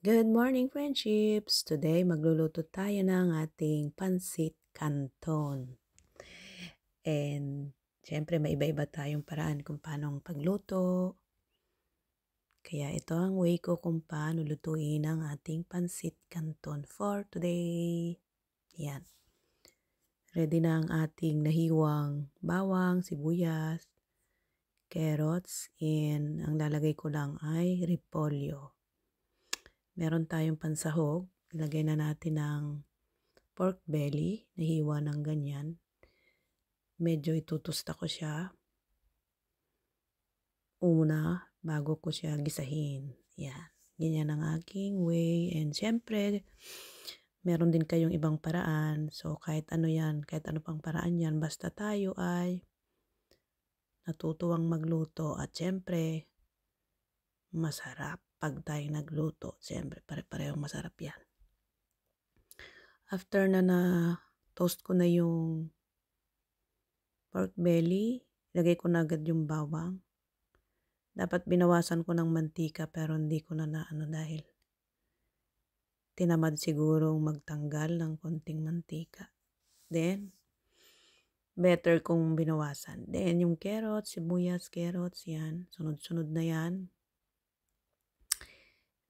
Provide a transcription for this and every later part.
Good morning, friendships! Today, magluluto tayo ng ating pansit canton. And, syempre, may iba-iba tayong paraan kung paano ang pagluto. Kaya ito ang way ko kung paano lutuin ang ating pansit canton for today. Yan. Ready na ang ating nahiwang bawang, sibuyas, carrots, and ang lalagay ko lang ay repolyo. Meron tayong pansahog. Ilagay na natin ng pork belly, nahiwa ng ganyan. Medyo itutusta ko siya una bago ko siya gisahin. Yan. Ganyan ang aking way. And syempre, meron din kayong ibang paraan. So kahit ano yan, kahit ano pang paraan yan, basta tayo ay natutuwang magluto. At syempre, masarap pag tayo nagluto. Syempre, pare-parehong masarap yan. After na toast ko na yung pork belly, ilagay ko na agad yung bawang. Dapat binawasan ko ng mantika pero hindi ko na dahil tinamad sigurong magtanggal ng konting mantika. Then, better kung binawasan. Then, yung carrots, sibuyas, carrots, yan. Sunod-sunod na yan.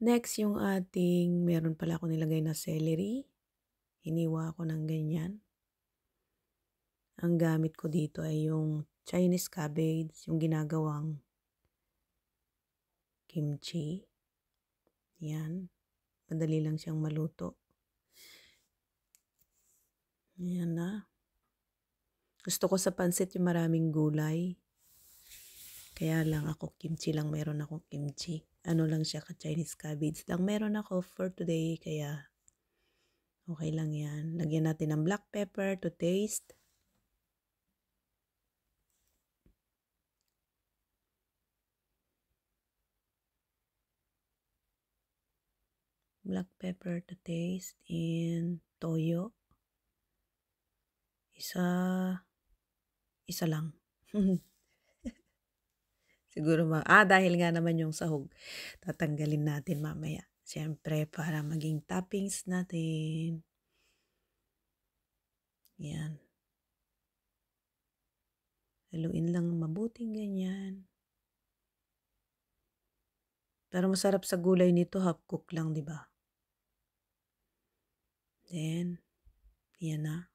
Next, yung ating, meron pala ako nilagay na celery. Hiniwa ko ng ganyan. Ang gamit ko dito ay yung Chinese cabbage, yung ginagawang kimchi. Yan. Madali lang siyang maluto. Yan na. Gusto ko sa pansit yung maraming gulay. Kaya lang ako kimchi lang. Meron akong kimchi. Ano lang siya ka Chinese cabbage lang. Meron ako for today. Kaya okay lang yan. Lagyan natin ng black pepper to taste. Black pepper to taste. And toyo. Isa lang. Siguro dahil nga naman yung sahog, tatanggalin natin mamaya. Siyempre, para maging toppings natin. Yan. Haluin lang mabuting ganyan. Pero masarap sa gulay nito, half cook lang, di ba? Then, yan na.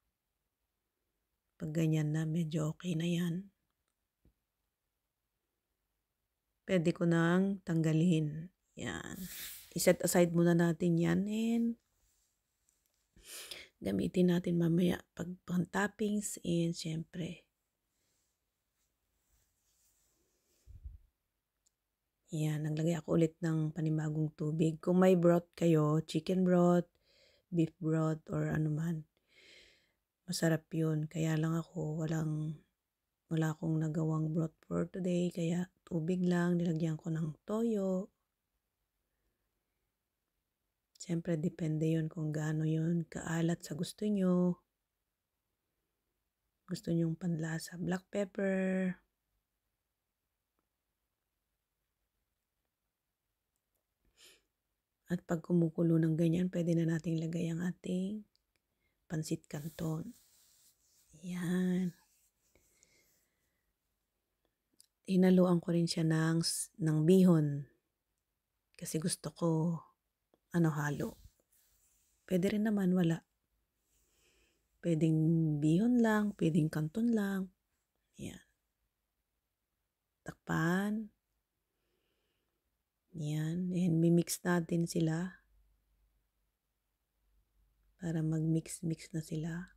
Pag ganyan na, medyo okay na yan. Pwede ko nang tanggalin. Yan. I-set aside muna natin yan and gamitin natin mamaya pag pang-toppings and syempre. Yan. Naglagay ako ulit ng panibagong tubig. Kung may broth kayo, chicken broth, beef broth, or ano man, masarap yun. Kaya lang ako, wala akong nagawang broth for today, kaya tubig lang, nilagyan ko ng toyo. Siyempre, depende yun kung gaano yun kaalat sa gusto nyo. Gusto nyong panlasa, black pepper. At pag kumukulo ng ganyan, pwede na nating lagay ang ating pansit canton. Yan. Hinaluan ko rin siya ng bihon. Kasi gusto ko, halo. Pwede rin naman, wala. Pwedeng bihon lang, pwedeng canton lang. Yan. Takpan. Yan. And mimix natin sila. Para mag-mix-mix na sila.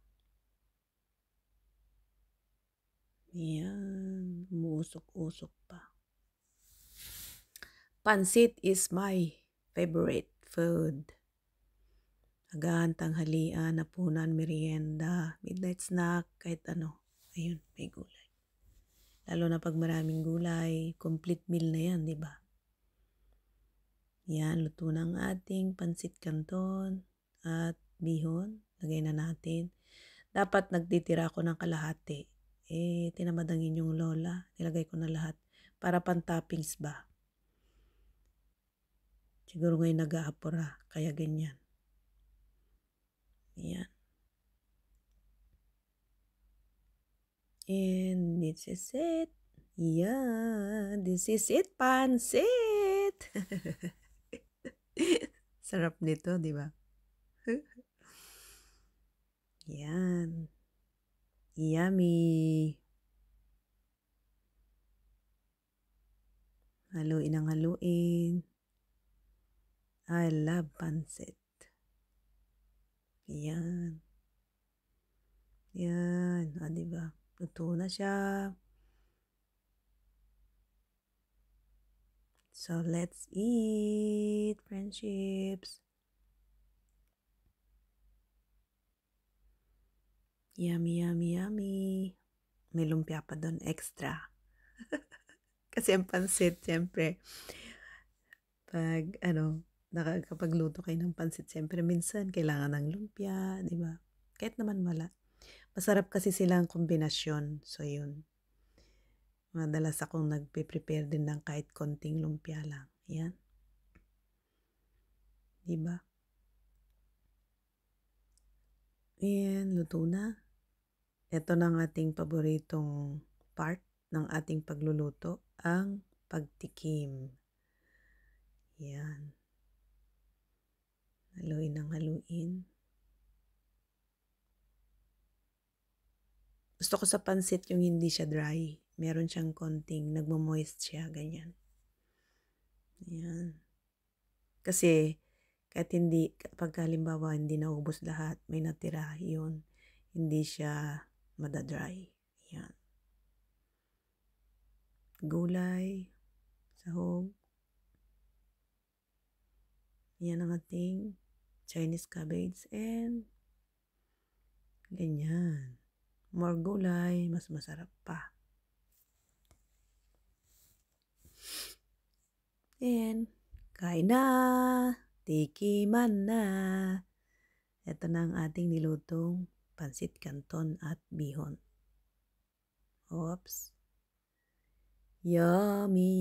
Yan. Umuusok-usok pa. Pansit is my favorite food. Agahan, tanghalian, hapunan, merienda, midnight snack, kahit ano. Ayun, may gulay. Lalo na pag maraming gulay, complete meal na yan, di ba? Yan, luto ng ating pansit canton at bihon. Lagay na natin. Dapat nagtitira ako ng kalahati. Tinamad ang inyong lola. Nilagay ko na lahat. Para pan-toppings ba? Siguro ngayon nag-aapura, kaya ganyan. Ayan. And this is it. Yeah, this is it, pansit! Sarap nito, di ba? Yan. Yummy! Haluin ang haluin. I love pansit. Yan. Yan. O, diba? Luto na siya. So, let's eat, friendships. Yummy, yummy, yummy. May lumpia pa doon extra. Kasi ang pansit, siyempre, pag, nakakapagluto kayo ng pansit, siyempre, minsan, kailangan ng lumpia, di ba? Kahit naman wala. Masarap kasi silang kombinasyon. So, yun. Madalas akong nagpe-prepare din ng kahit konting lumpia lang. Yan. Diba? Ayan, luto na. Ito na ang ating paboritong part ng ating pagluluto, ang pagtikim. Yan. Haluin ng haluin. Gusto ko sa pansit yung hindi siya dry. Meron siyang konting nagmo-moist siya, ganyan. Yan. Kasi, kahit hindi, kapag halimbawa hindi naubos lahat, may natira, yun. Hindi siya madadry. Yan. Gulay, sahog. Yan ang ating Chinese cabbage and ganyan. More gulay, mas masarap pa. And kain na! Tikiman na! Ito na ang ating nilutong pansit canton at bihon. Oops! Yummy!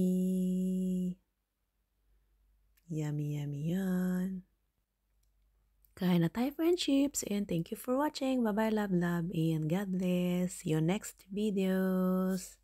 Yummy, yummy yan! Kain na tayo, friendships, and thank you for watching. Bye-bye, love, love, and God bless. See you next videos.